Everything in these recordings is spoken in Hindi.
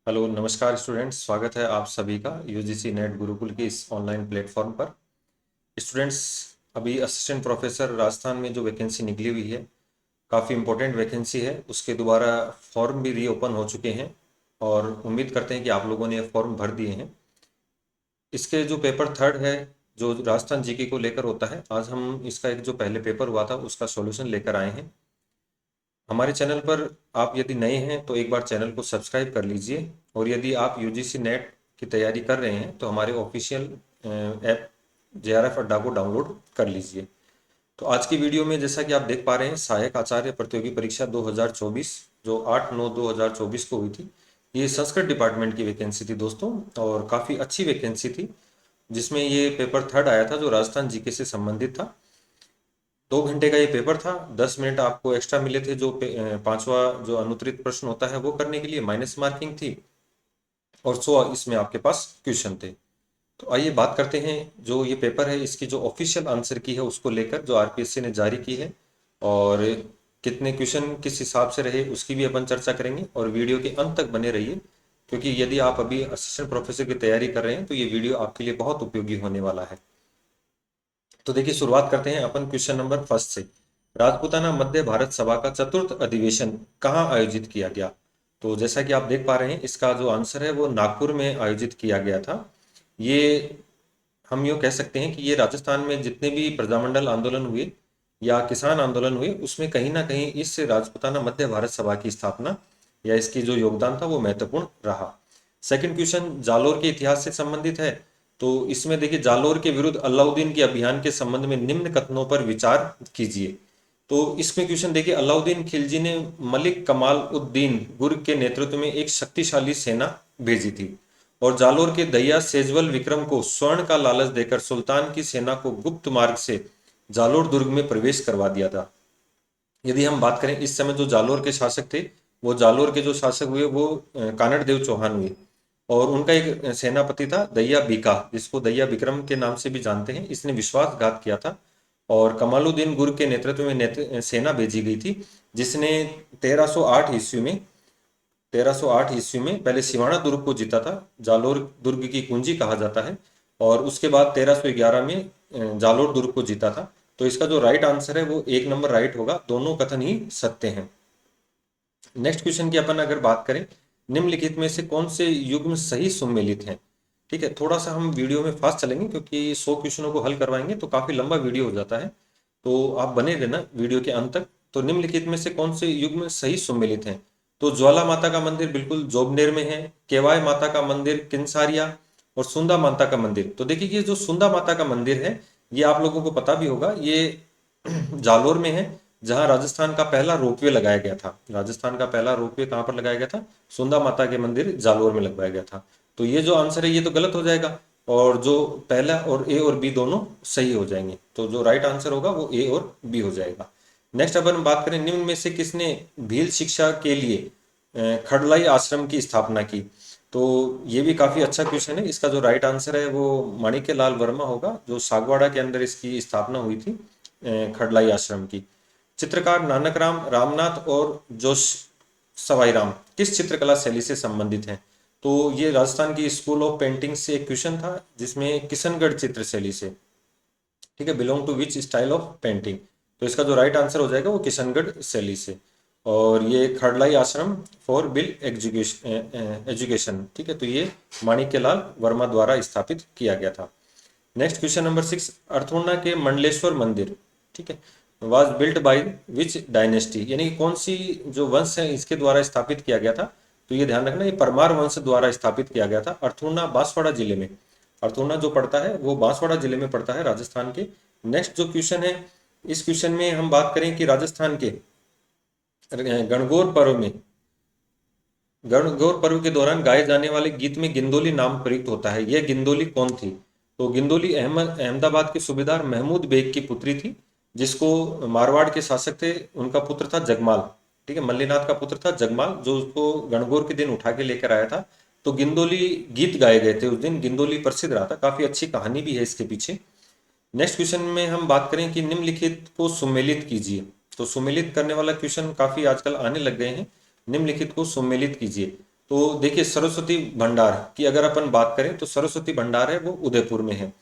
हेलो नमस्कार स्टूडेंट्स, स्वागत है आप सभी का यूजीसी नेट गुरुकुल के इस ऑनलाइन प्लेटफॉर्म पर। स्टूडेंट्स, अभी असिस्टेंट प्रोफेसर राजस्थान में जो वैकेंसी निकली हुई है, काफ़ी इम्पोर्टेंट वैकेंसी है। उसके दोबारा फॉर्म भी रीओपन हो चुके हैं और उम्मीद करते हैं कि आप लोगों ने ये फॉर्म भर दिए हैं। इसके जो पेपर थर्ड है, जो राजस्थान जीके को लेकर होता है, आज हम इसका एक जो पहले पेपर हुआ था उसका सॉल्यूशन लेकर आए हैं। हमारे चैनल पर आप यदि नए हैं तो एक बार चैनल को सब्सक्राइब कर लीजिए, और यदि आप यूजीसी नेट की तैयारी कर रहे हैं तो हमारे ऑफिशियल ऐप जेआरएफ अड्डा को डाउनलोड कर लीजिए। तो आज की वीडियो में जैसा कि आप देख पा रहे हैं, सहायक आचार्य प्रतियोगी परीक्षा 2024 जो 8/9/2024 को हुई थी, ये संस्कृत डिपार्टमेंट की वैकेंसी थी दोस्तों, और काफ़ी अच्छी वैकेंसी थी, जिसमें ये पेपर थर्ड आया था जो राजस्थान जीके से संबंधित था। 2 घंटे का ये पेपर था। 10 मिनट आपको एक्स्ट्रा मिले थे, जो पांचवा जो अनुत्तरित प्रश्न होता है वो करने के लिए, माइनस मार्किंग थी, और 100 इसमें आपके पास क्वेश्चन थे। तो आइए बात करते हैं, जो ये पेपर है इसकी जो ऑफिशियल आंसर की है उसको लेकर, जो आरपीएससी ने जारी की है, और कितने क्वेश्चन किस हिसाब से रहे उसकी भी अपन चर्चा करेंगे। और वीडियो के अंत तक बने रहिए, क्योंकि यदि आप अभी असिस्टेंट प्रोफेसर की तैयारी कर रहे हैं तो ये वीडियो आपके लिए बहुत उपयोगी होने वाला है। तो देखिए, शुरुआत करते हैं अपन क्वेश्चन नंबर फर्स्ट से। राजपूताना मध्य भारत सभा का चतुर्थ अधिवेशन कहाँ आयोजित किया गया? तो जैसा कि आप देख पा रहे हैं, इसका जो आंसर है वो नागपुर में आयोजित किया गया था। ये हम यूँ कह सकते हैं कि ये राजस्थान में जितने भी प्रजामंडल आंदोलन हुए या किसान आंदोलन हुए, उसमें कहीं ना कहीं इस राजपूताना मध्य भारत सभा की स्थापना या इसकी जो योगदान था वो महत्वपूर्ण रहा। सेकंड क्वेश्चन जालोर के इतिहास से संबंधित है। तो इसमें देखिए, जालोर के विरुद्ध अलाउद्दीन के अभियान के संबंध में निम्न कथनों पर विचार कीजिए। तो इसमें क्वेश्चन देखिए, अलाउद्दीन खिलजी ने मलिक कमाल उद्दीन गुर्ग के नेतृत्व में एक शक्तिशाली सेना भेजी थी, और जालोर के दहिया सेजवल विक्रम को स्वर्ण का लालच देकर सुल्तान की सेना को गुप्त मार्ग से जालोर दुर्ग में प्रवेश करवा दिया था। यदि हम बात करें, इस समय जो जालोर के शासक थे, वो जालोर के जो शासक हुए वो कानड़ देव चौहान हुए, और उनका एक सेनापति था दहिया बीका, जिसको दहिया विक्रम के नाम से भी जानते हैं। इसने विश्वासघात किया था, और कमालुद्दीन गुर्ग के नेतृत्व में सेना भेजी गई थी, जिसने 1308 ईस्वी में 1308 ईस्वी में पहले सिवाना दुर्ग को जीता था। जालोर दुर्ग की कुंजी कहा जाता है, और उसके बाद 1311 में जालोर दुर्ग को जीता था। तो इसका जो राइट आंसर है वो 1 नंबर राइट होगा, दोनों कथन ही सत्य हैं। नेक्स्ट क्वेश्चन की अपन अगर बात करें, निम्नलिखित में से कौन से युग्म सही सुमेलित हैं? ठीक है, थोड़ा सा हम वीडियो में फास्ट चलेंगे, क्योंकि 100 क्वेश्चनों को हल करवाएंगे तो काफी लंबा वीडियो हो जाता है। तो आप बने रहना वीडियो के अंत तक। तो निम्नलिखित में से कौन से युग्म सही सुमेलित हैं? तो ज्वाला माता का मंदिर बिल्कुल जोबनेर में है, केवाय माता का मंदिर किंसारिया, और सुंदा माता का मंदिर। तो देखिए, ये जो सुंदा माता का मंदिर है, ये आप लोगों को पता भी होगा, ये जालोर में है, जहां राजस्थान का पहला रोपवे लगाया गया था। राजस्थान का पहला रोपवे कहां पर लगाया गया था? सुंदा माता के मंदिर जालोर में लगवाया गया था। तो ये जो आंसर है ये तो गलत हो जाएगा, और जो पहला और ए और बी दोनों सही हो जाएंगे। तो जो राइट आंसर होगा वो ए और बी हो जाएगा। नेक्स्ट अपन बात करें, निम्न में से किसने भील शिक्षा के लिए खड़लाई आश्रम की स्थापना की? तो ये भी काफी अच्छा क्वेश्चन है। इसका जो राइट आंसर है वो माणिक्यलाल वर्मा होगा, जो सागवाड़ा के अंदर इसकी स्थापना हुई थी, खड़लाई आश्रम की। चित्रकार नानक राम रामनाथ और जोश सवाई राम किस चित्रकला शैली से संबंधित हैं? तो ये राजस्थान की स्कूल ऑफ पेंटिंग से एक क्वेश्चन था, जिसमें किशनगढ़ चित्र शैली से, ठीक है, belong to which style of painting. तो इसका जो राइट आंसर हो जाएगा वो किशनगढ़ शैली से। और ये खड़लाई आश्रम फॉर बिल एजुकेशन एजुकेशन, ठीक है, तो ये माणिक्यलाल वर्मा द्वारा स्थापित किया गया था। नेक्स्ट क्वेश्चन नंबर 6, अर्थोना के मंडलेश्वर मंदिर, ठीक है, was built by which dynasty, यानी कि कौन सी जो वंश है इसके द्वारा स्थापित किया गया था? तो ये ध्यान रखना, ये परमार वंश द्वारा स्थापित किया गया था, अर्थोना बांसवाड़ा जिले में। अर्थोना जो पड़ता है वो बांसवाड़ा जिले में पड़ता है, राजस्थान के। नेक्स्ट जो क्वेश्चन है, इस क्वेश्चन में हम बात करें कि राजस्थान के गणगौर पर्व में, गणगौर पर्व के दौरान गाए जाने वाले गीत में गिंदोली नाम प्रयुक्त होता है। यह गिंदोली कौन थी? तो गिंदोली अहमदाबाद के सूबेदार महमूद बेग की पुत्री थी, जिसको मारवाड़ के शासक थे, उनका पुत्र था जगमाल, ठीक है, मल्लीनाथ का पुत्र था जगमाल, जो उसको गणगौर के दिन उठा के लेकर आया था। तो गिंदोली गीत गाए गए थे उस दिन, गिंदोली प्रसिद्ध रहा था, काफी अच्छी कहानी भी है इसके पीछे। नेक्स्ट क्वेश्चन में हम बात करें कि निम्नलिखित को सुमेलित कीजिए। तो सुमेलित करने वाला क्वेश्चन काफी आजकल आने लग गए हैं। निम्नलिखित को सुमेलित कीजिए। तो देखिए सरस्वती भंडार की अगर अपन बात करें तो सरस्वती भंडार है वो उदयपुर में है।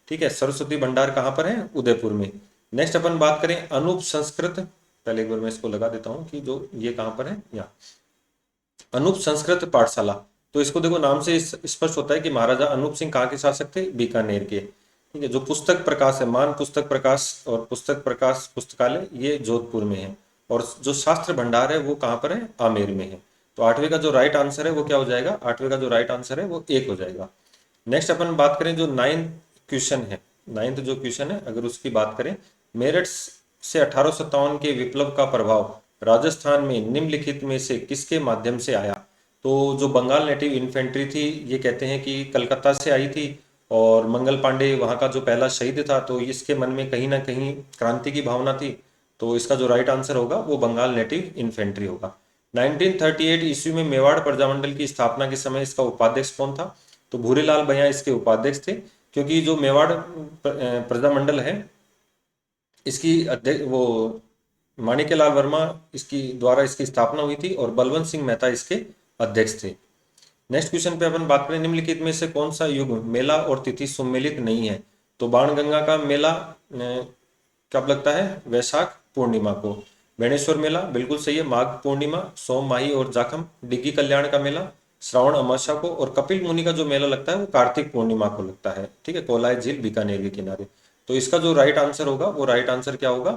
ठीक है, सरस्वती भंडार कहाँ पर है? उदयपुर में। नेक्स्ट अपन बात करें अनूप संस्कृत, पहले एक बार मैं इसको लगा देता हूँ कि जो ये कहाँ पर है, यहाँ अनूप संस्कृत पाठशाला। तो इसको देखो नाम से स्पष्ट होता है कि महाराजा अनूप सिंह कहाँ के शासक थे? बीकानेर के। ठीक है, जो पुस्तक प्रकाश है, मान पुस्तक प्रकाश और पुस्तक प्रकाश पुस्तकालय, ये जोधपुर में है। और जो शास्त्र भंडार है वो कहाँ पर है? आमेर में है। तो आठवें का जो राइट आंसर है वो क्या हो जाएगा? आठवें का जो राइट आंसर है वो एक हो जाएगा। नेक्स्ट अपन बात करें जो नाइन्थ क्वेश्चन है, नाइन्थ जो क्वेश्चन है अगर उसकी बात करें, मेरठ से 1857 के विप्लव का प्रभाव राजस्थान में निम्नलिखित में से किसके माध्यम से आया? तो जो बंगाल नेटिव इन्फेंट्री थी, ये कहते हैं कि कलकत्ता से आई थी, और मंगल पांडे वहाँ का जो पहला शहीद था, तो इसके मन में कहीं ना कहीं क्रांति की भावना थी। तो इसका जो राइट आंसर होगा वो बंगाल नेटिव इन्फेंट्री होगा। 1938 ईस्वी में मेवाड़ प्रजामंडल की स्थापना के समय इसका उपाध्यक्ष कौन था? तो भूरीलाल भैया इसके उपाध्यक्ष थे, क्योंकि जो मेवाड़ प्रजामंडल है इसकी अध्यक्ष वो माणिक्यलाल वर्मा इसकी द्वारा इसकी स्थापना हुई थी, और बलवंत सिंह मेहता इसके अध्यक्ष थे। नेक्स्ट क्वेश्चन पे अपन बात करें, निम्नलिखित में से कौन सा युग मेला और तिथि सम्मिलित नहीं है? तो बाणगंगा का मेला कब लगता है? वैशाख पूर्णिमा को। बेणेश्वर मेला बिल्कुल सही है, माघ पूर्णिमा, सोम माही और जाखम। डिग्गी कल्याण का मेला श्रावण अमावस्या को, और कपिल मुनि का जो मेला लगता है वो कार्तिक पूर्णिमा को लगता है। ठीक है, कोलाय झील बीकानेर के किनारे। तो इसका जो राइट आंसर होगा वो राइट आंसर क्या होगा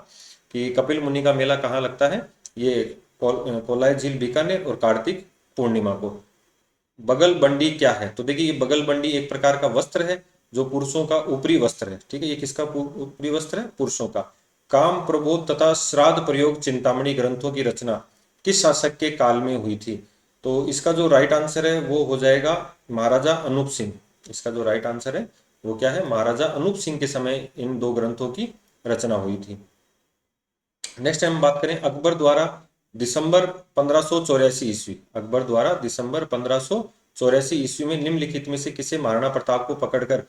कि कपिल मुनि का मेला कहाँ लगता है? ये कोलाय झील बीकानेर और कार्तिक पूर्णिमा को। बगल बंडी क्या है? तो देखिए ये बगल बंडी एक प्रकार का वस्त्र है जो पुरुषों का ऊपरी वस्त्र है। ठीक है, ये किसका ऊपरी वस्त्र है? पुरुषों का। काम प्रबोध तथा श्राद्ध प्रयोग चिंतामणि ग्रंथों की रचना किस शासक के काल में हुई थी? तो इसका जो राइट आंसर है वो हो जाएगा महाराजा अनूप सिंह। इसका जो राइट आंसर है वो क्या है? महाराजा अनूप सिंह के समय इन दो ग्रंथों की रचना हुई थी। नेक्स्ट हम बात करें अकबर द्वारा दिसंबर 1584 ईस्वी, अकबर द्वारा दिसंबर 1584 ईस्वी में निम्नलिखित में से किसे महाराणा प्रताप को पकड़कर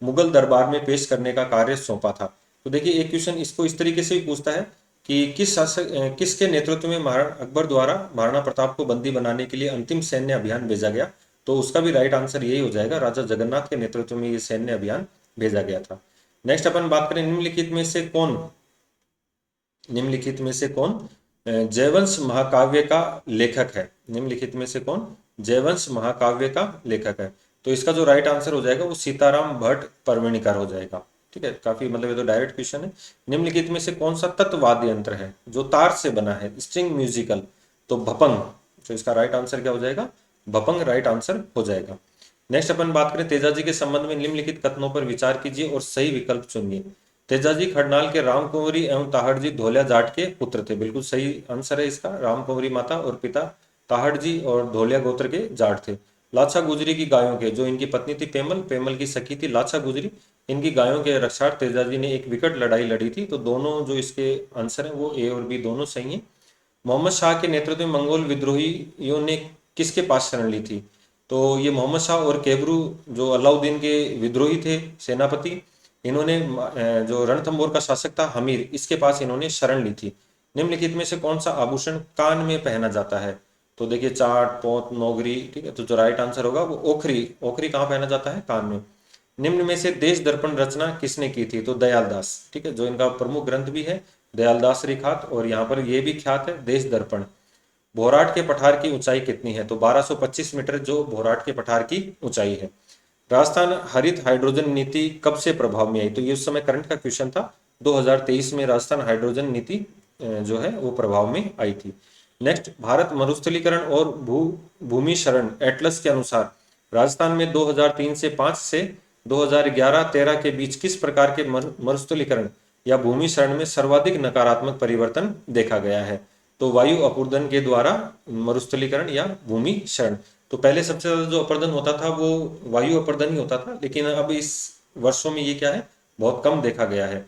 मुगल दरबार में पेश करने का कार्य सौंपा था? तो देखिए एक क्वेश्चन इसको इस तरीके से भी पूछता है कि किस शासक किसके नेतृत्व में महाराणा अकबर द्वारा महाराणा प्रताप को बंदी बनाने के लिए अंतिम सैन्य अभियान भेजा गया? तो उसका भी राइट आंसर यही हो जाएगा, राजा जगन्नाथ के नेतृत्व में ये सैन्य अभियान भेजा गया था। नेक्स्ट अपन बात करें निम्नलिखित में से कौन जयवंश महाकाव्य का लेखक है? निम्नलिखित में से कौन जयवंश महाकाव्य का लेखक है? तो इसका जो राइट आंसर हो जाएगा वो सीताराम भट्ट परवणिकर हो जाएगा। ठीक है, काफी मतलब ये तो डायरेक्ट क्वेश्चन है। निम्नलिखित में से कौन सा तत्व वाद्य यंत्र है जो तार से बना है, स्ट्रिंग म्यूजिकल? तो भपंग। तो इसका राइट आंसर क्या हो जाएगा? भपंग राइट आंसर हो जाएगा। नेक्स्ट अपन बात करें तेजाजी के संबंध में निम्नलिखित कथनों पर विचार कीजिए और सही विकल्प चुनिए। तेजाजी खरनाल के राम कुंवरी एवं ताहड़ जी धोलिया जाट के पुत्र थे। बिल्कुल सही आंसर है इसका, राम कुंवरी माता और पिता ताहड़ जी और धोलिया गोत्र के जाट थे। लाछा गुजरी की गायों के, जो इनकी पत्नी थी पेमल, पेमल की सखी थी लाछा गुजरी, इनकी गायों के रक्षार्थ तेजाजी ने एक विकट लड़ाई लड़ी थी। तो दोनों जो इसके आंसर हैं वो ए और बी दोनों सही हैं। मोहम्मद शाह के नेतृत्व में मंगोल विद्रोहियों ने किसके पास शरण ली थी? तो ये मोहम्मद शाह और केबरू जो अलाउद्दीन के विद्रोही थे सेनापति, इन्होंने जो रणथंबोर का शासक था हमीर, इसके पास इन्होंने शरण ली थी। निम्नलिखित में से कौन सा आभूषण कान में पहना जाता है? तो देखिए चाट, पोत, नौगरी। ठीक है, तो जो राइट आंसर होगा वो ओखरी। ओखरी कहाँ पहना जाता है? कान में। निम्न में से देश दर्पण रचना किसने की थी? तो दयालदास। ठीक है, जो इनका प्रमुख ग्रंथ भी है दयालदास रिखात, और यहाँ पर ये भी ख्यात है देश दर्पण। भोराट के पठार की ऊंचाई कितनी है? तो 1225 मीटर जो भोराट के पठार की ऊंचाई है। राजस्थान हरित हाइड्रोजन नीति कब से प्रभाव में आई? तो ये उस समय करंट का क्वेश्चन था। 2023 में राजस्थान हाइड्रोजन नीति जो है वो प्रभाव में आई थी। नेक्स्ट, भारत मरुस्थलीकरण और भूमि शरण एटलस के अनुसार राजस्थान में 2003 से 5 से 2011-13 के बीच किस प्रकार के मरुस्थलीकरण या भूमि शरण में सर्वाधिक नकारात्मक परिवर्तन देखा गया है? तो वायु अपर्दन के द्वारा मरुस्थलीकरण या भूमि शरण। तो पहले सबसे ज्यादा जो अपर्दन होता था वो वायु अपर्दन ही होता था, लेकिन अब इस वर्षों में ये क्या है, बहुत कम देखा गया है।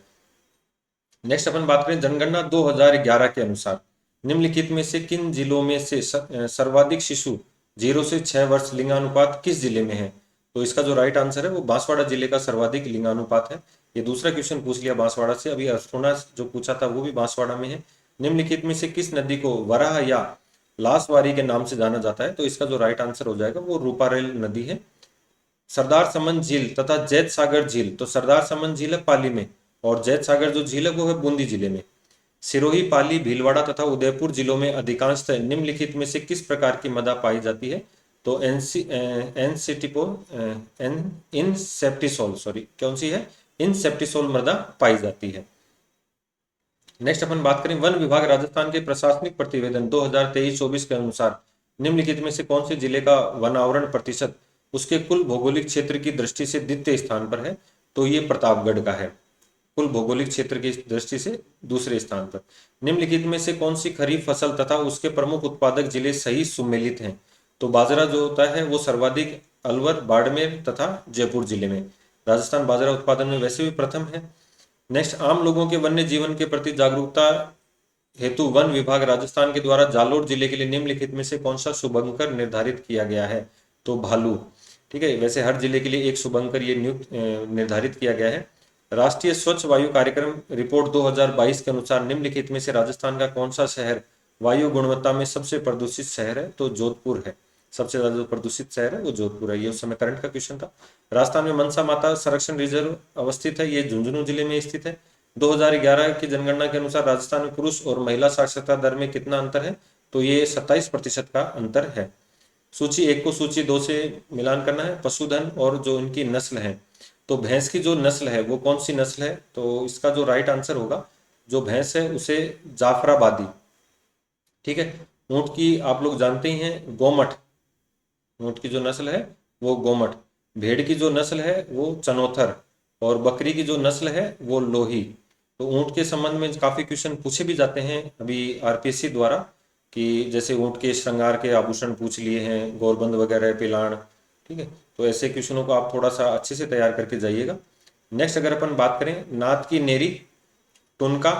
नेक्स्ट अपन बात करें जनगणना 2011 के अनुसार निम्नलिखित में से किन जिलों में से सर्वाधिक शिशु 0 से 6 वर्ष लिंगानुपात किस जिले में है? तो इसका जो राइट आंसर है वो बांसवाड़ा जिले का सर्वाधिक लिंगानुपात है। ये दूसरा क्वेश्चन पूछ लिया बांसवाड़ा से, अभी अर्थोना जो पूछा था वो भी बांसवाड़ा में है। निम्नलिखित में से किस नदी को वराह या लासवारी के नाम से जाना जाता है। तो इसका जो राइट आंसर हो जाएगा वो रूपारेल नदी है। सरदार समन झील तथा जैत सागर झील, तो सरदार समन झील है पाली में, और जैत सागर जो झील है वो है बूंदी जिले में। सिरोही, पाली, भीलवाड़ा तथा उदयपुर जिलों में अधिकांशतः निम्नलिखित में से किस प्रकार की मृदा पाई जाती है? तो इनसेप्टिसोल, सॉरी कौन सी है? इनसेप्टिसोल मृदा पाई जाती है। नेक्स्ट अपन बात करें, वन विभाग राजस्थान के प्रशासनिक प्रतिवेदन 2023-24 के अनुसार निम्नलिखित में से कौन से जिले का वन आवरण प्रतिशत उसके कुल भौगोलिक क्षेत्र की दृष्टि से द्वितीय स्थान पर है? तो ये प्रतापगढ़ का है, कुल भौगोलिक क्षेत्र की दृष्टि से दूसरे स्थान पर। निम्नलिखित में से कौन सी खरीफ फसल तथा उसके प्रमुख उत्पादक जिले सही सुमेलित हैं? तो बाजरा जो होता है वो सर्वाधिक अलवर, बाड़मेर तथा जयपुर जिले में। राजस्थान बाजरा उत्पादन में वैसे भी प्रथम है। नेक्स्ट, आम लोगों के वन्य जीवन के प्रति जागरूकता हेतु वन विभाग राजस्थान के द्वारा जालोर जिले के लिए निम्नलिखित में से कौन सा शुभंकर निर्धारित किया गया है? तो भालू। ठीक है, वैसे हर जिले के लिए एक शुभंकर ये निर्धारित किया गया है। राष्ट्रीय स्वच्छ वायु कार्यक्रम रिपोर्ट 2022 के अनुसार निम्नलिखित में से राजस्थान का कौन सा शहर वायु गुणवत्ता में सबसे प्रदूषित शहर है? तो जोधपुर है, सबसे ज्यादा जो प्रदूषित शहर है वो जोधपुर है। ये उस समय करंट का क्वेश्चन था। राजस्थान में मनसा माता संरक्षण रिजर्व अवस्थित है, ये झुंझुनू जिले में स्थित है। 2011 की जनगणना के अनुसार राजस्थान में पुरुष और महिला साक्षरता दर में कितना अंतर है? तो ये 27% का अंतर है। सूची 1 को सूची 2 से मिलान करना है। पशुधन और जो इनकी नस्ल है, तो भैंस की जो नस्ल है वो कौन सी नस्ल है? तो इसका जो राइट आंसर होगा, जो भैंस है उसे जाफराबादी। ठीक है, ऊंट की आप लोग जानते ही हैं गोमठ, ऊंट की जो नस्ल है वो गोमठ। भेड़ की जो नस्ल है वो चनोथर, और बकरी की जो नस्ल है वो लोही। तो ऊंट के संबंध में काफी क्वेश्चन पूछे भी जाते हैं अभी आरपीएससी द्वारा, कि जैसे ऊंट के श्रृंगार के आभूषण पूछ लिए हैं, गोरबंद वगैरह, पिलाण। ठीक है, तो ऐसे क्वेश्चनों को आप थोड़ा सा अच्छे से तैयार करके जाइएगा। नेक्स्ट अगर अपन बात करें, नाथ की नेरी, टुनका,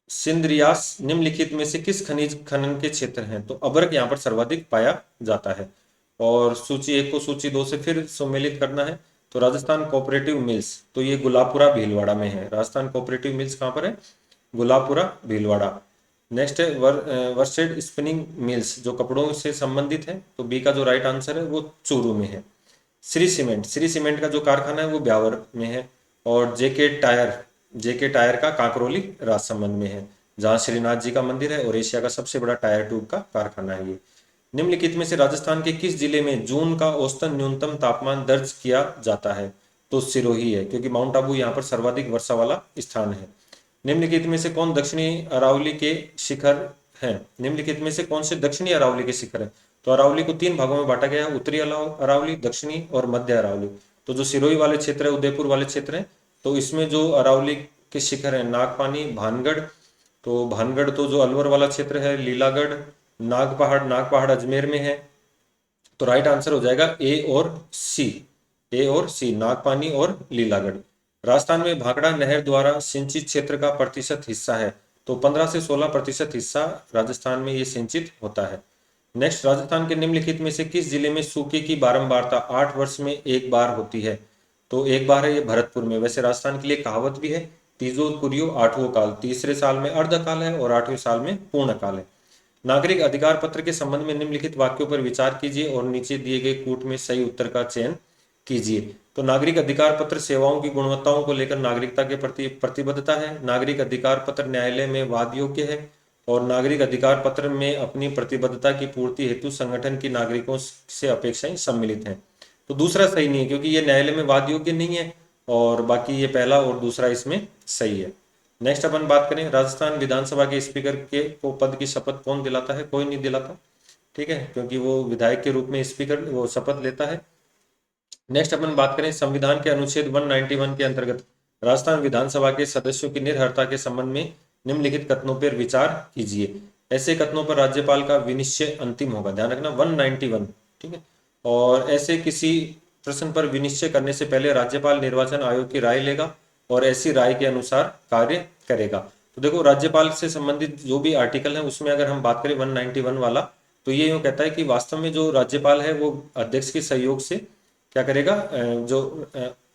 सिंदरियास निम्नलिखित में से किस खनिज खनन के क्षेत्र हैं? तो अभ्रक यहाँ पर सर्वाधिक पाया जाता है। और सूची 1 को सूची 2 से फिर सम्मिलित करना है। तो राजस्थान कोऑपरेटिव मिल्स, तो ये गुलापुरा भीलवाड़ा में है। राजस्थान कोऑपरेटिव मिल्स कहाँ पर है? गुलापुरा भीलवाड़ा। नेक्स्ट है वर्सेड स्पिनिंग मिल्स, जो कपड़ों से संबंधित है। तो बी का जो राइट आंसर है वो चूरू में है। श्री सीमेंट, श्री सीमेंट का जो कारखाना है वो ब्यावर में है। और जेके टायर का कांकरोली राजसमंद में है, जहां श्रीनाथ जी का मंदिर है और एशिया का सबसे बड़ा टायर ट्यूब का कारखाना है ये। निम्नलिखित में से राजस्थान के किस जिले में जून का औसतन न्यूनतम तापमान दर्ज किया जाता है? तो सिरोही है, क्योंकि माउंट आबू यहाँ पर सर्वाधिक वर्षा वाला स्थान है। निम्नलिखित में से कौन दक्षिणी अरावली के शिखर हैं? निम्नलिखित में से कौन से दक्षिणी अरावली के शिखर हैं? तो अरावली को 3 भागों में बांटा गया है, उत्तरी अरावली, दक्षिणी और मध्य अरावली। तो जो सिरोही वाले क्षेत्र है, उदयपुर वाले क्षेत्र है, तो इसमें जो अरावली के शिखर है नागपानी, भानगढ़, तो भानगढ़ तो जो अलवर वाला क्षेत्र है, लीलागढ़, नागपहाड़ अजमेर में है। तो राइट आंसर हो जाएगा ए और सी, नागपानी और लीलागढ़। राजस्थान में भाखड़ा नहर द्वारा सिंचित क्षेत्र का प्रतिशत हिस्सा है? तो 15 से 16% हिस्सा राजस्थान में ये सिंचित होता है। नेक्स्ट, राजस्थान के निम्नलिखित में से किस जिले में सूखे की बारंबारता 8 वर्ष में एक बार होती है? तो एक बार है ये भरतपुर में। वैसे राजस्थान के लिए कहावत भी है, तीजो कुरियो आठवों काल, तीसरे साल में अर्धकाल है और 8वें साल में पूर्ण काल है। नागरिक अधिकार पत्र के संबंध में निम्नलिखित वाक्यों पर विचार कीजिए और नीचे दिए गए कूट में सही उत्तर का चयन कीजिए। तो नागरिक अधिकार पत्र सेवाओं की गुणवत्ताओं को लेकर नागरिकता के प्रति प्रतिबद्धता है। नागरिक अधिकार पत्र न्यायालय में वाद योग्य है। और नागरिक अधिकार पत्र में अपनी प्रतिबद्धता की पूर्ति हेतु संगठन की नागरिकों से अपेक्षाएं सम्मिलित हैं। तो दूसरा सही नहीं है, क्योंकि ये न्यायालय में वाद योग्य नहीं है, और बाकी ये पहला और दूसरा इसमें सही है। नेक्स्ट अपन बात करें, राजस्थान विधानसभा के स्पीकर के को पद की शपथ कौन दिलाता है? कोई नहीं दिलाता, ठीक है, क्योंकि वो विधायक के रूप में स्पीकर वो शपथ लेता है। नेक्स्ट अपन बात करें, संविधान के अनुच्छेद 191 के अंतर्गत राजस्थान विधानसभा के सदस्यों की निर्हरता के संबंध में निम्नलिखित कथनों पर विचार कीजिए। ऐसे कथनों पर राज्यपाल का विनिश्चय अंतिम होगा, ध्यान रखना 191, ठीक है। और ऐसे किसी प्रश्न पर विनिश्चय करने से पहले राज्यपाल निर्वाचन आयोग की राय लेगा और ऐसी राय के अनुसार कार्य करेगा। तो देखो, राज्यपाल से संबंधित जो भी आर्टिकल है उसमें अगर हम बात करें 191 वाला, तो ये यूं कहता है कि वास्तव में जो राज्यपाल है वो अध्यक्ष के सहयोग से क्या करेगा, जो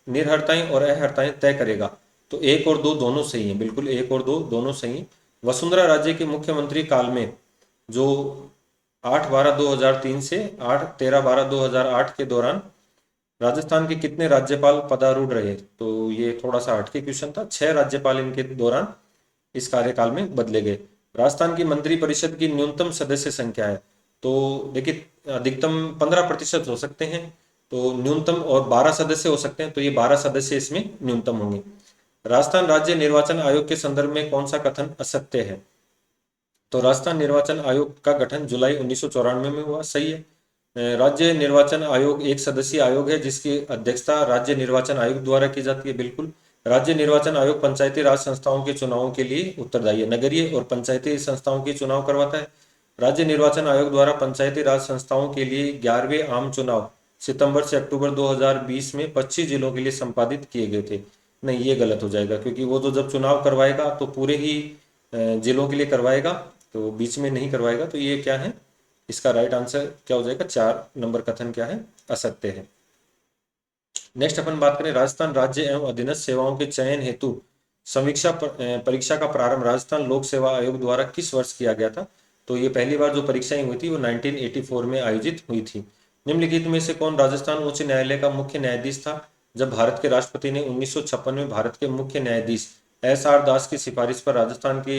निर्हरताएं और अहर्ताएं तय करेगा। तो 1 और 2 दोनों सही हैं, बिल्कुल 1 और 2 दोनों सही हैं। वसुंधरा राज्य के मुख्यमंत्री काल में जो 8/12/2003 से 13/12/2008 के दौरान राजस्थान के कितने राज्यपाल पदारूढ़ रहे? तो ये थोड़ा सा हटके क्वेश्चन था। 6 राज्यपाल इनके दौरान इस कार्यकाल में बदले गए। राजस्थान की मंत्रिपरिषद की न्यूनतम सदस्य संख्या है, तो देखिए अधिकतम 15% हो सकते हैं, तो न्यूनतम और 12 सदस्य हो सकते हैं, तो ये 12 सदस्य इसमें न्यूनतम होंगे। राजस्थान राज्य निर्वाचन आयोग के संदर्भ में कौन सा कथन असत्य है? तो राजस्थान निर्वाचन आयोग का गठन जुलाई 1994 में हुआ, सही है। राज्य निर्वाचन आयोग एक सदस्यीय आयोग है जिसकी अध्यक्षता राज्य निर्वाचन आयोग द्वारा की जाती है, बिल्कुल। राज्य निर्वाचन आयोग पंचायती राज संस्थाओं के चुनावों के लिए उत्तरदायी है, नगरीय और पंचायती संस्थाओं के चुनाव करवाता है। राज्य निर्वाचन आयोग द्वारा पंचायती राज संस्थाओं के लिए 11वें आम चुनाव सितंबर से अक्टूबर 2020 में 25 जिलों के लिए संपादित किए गए थे। नहीं, ये गलत हो जाएगा, क्योंकि वो तो जब चुनाव करवाएगा तो पूरे ही जिलों के लिए करवाएगा, तो बीच में नहीं करवाएगा। तो ये क्या है, इसका राइट आंसर क्या हो जाएगा? 4 नंबर कथन क्या है? असत्य है। नेक्स्ट अपन बात करें, राजस्थान राज्य एवं अधीनस्थ सेवाओं के चयन हेतु समीक्षा परीक्षा का प्रारंभ राजस्थान लोक सेवा आयोग द्वारा किस वर्ष किया गया था? तो ये पहली बार जो परीक्षाएं हुई थी वो 1984 में आयोजित हुई थी। निम्नलिखित में से कौन राजस्थान उच्च न्यायालय का मुख्य न्यायाधीश था जब भारत के राष्ट्रपति ने 1956 में भारत के मुख्य न्यायाधीश SR दास की सिफारिश पर राजस्थान के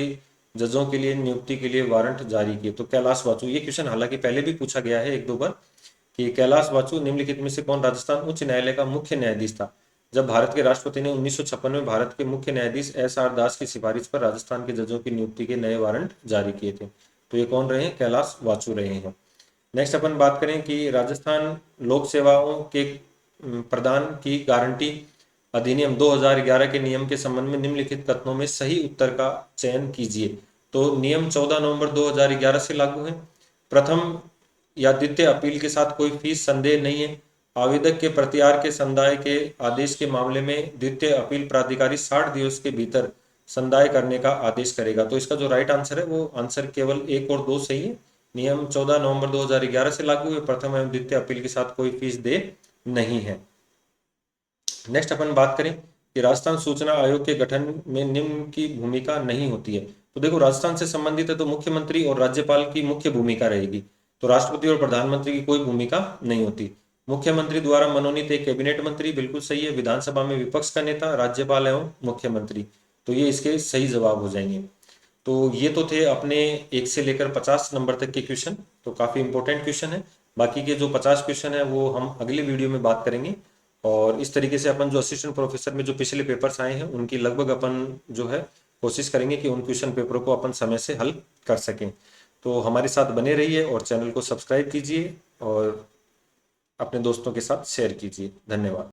जजों के लिए नियुक्ति के लिए वारंट जारी किए? तो कैलाश वाचु। ये क्वेश्चन हालांकि पहले भी पूछा गया है एक दो बार कि कैलाश वाचु निम्नलिखित में से कौन राजस्थान उच्च न्यायालय का मुख्य न्यायाधीश था जब भारत के राष्ट्रपति ने 1956 में भारत के मुख्य न्यायाधीश SR दास की सिफारिश पर राजस्थान के जजों की नियुक्ति के नए वारंट जारी किए थे? तो ये कौन रहे हैं? कैलाश वाचु रहे हैं। नेक्स्ट अपन बात करें कि राजस्थान लोक सेवाओं के प्रदान की गारंटी अधिनियम 2011 के नियम के संबंध में निम्नलिखित कथनों में सही उत्तर का चयन कीजिए। तो नियम 14 नवंबर 2011 से लागू है। प्रथम या द्वितीय अपील के साथ कोई फीस संदेह नहीं है। आवेदक के प्रत्यार के संदाय के आदेश के मामले में द्वितीय अपील प्राधिकारी 60 दिवस के भीतर संदाय करने का आदेश करेगा। तो इसका जो राइट आंसर है वो आंसर केवल 1 और 2 सही है। नियम 14 नवंबर 2011 से लागू है, प्रथम एवं द्वितीय अपील के साथ कोई फीस दे नहीं है। नेक्स्ट अपन बात करें कि राजस्थान सूचना आयोग के गठन में निम्न की भूमिका नहीं होती है। तो देखो, राजस्थान से संबंधित है तो मुख्यमंत्री और राज्यपाल की मुख्य भूमिका रहेगी, तो राष्ट्रपति और प्रधानमंत्री की कोई भूमिका नहीं होती। मुख्यमंत्री द्वारा मनोनीत एक कैबिनेट मंत्री, बिल्कुल सही है। विधानसभा में विपक्ष का नेता, राज्यपाल एवं मुख्यमंत्री, तो ये इसके सही जवाब हो जाएंगे। तो ये तो थे अपने 1 से लेकर 50 नंबर तक के क्वेश्चन, तो काफ़ी इंपॉर्टेंट क्वेश्चन है। बाकी के जो 50 क्वेश्चन है वो हम अगले वीडियो में बात करेंगे। और इस तरीके से अपन जो असिस्टेंट प्रोफेसर में जो पिछले पेपर्स आए हैं उनकी लगभग अपन जो है कोशिश करेंगे कि उन क्वेश्चन पेपरों को अपन समय से हल कर सकें। तो हमारे साथ बने रहिए और चैनल को सब्सक्राइब कीजिए और अपने दोस्तों के साथ शेयर कीजिए। धन्यवाद।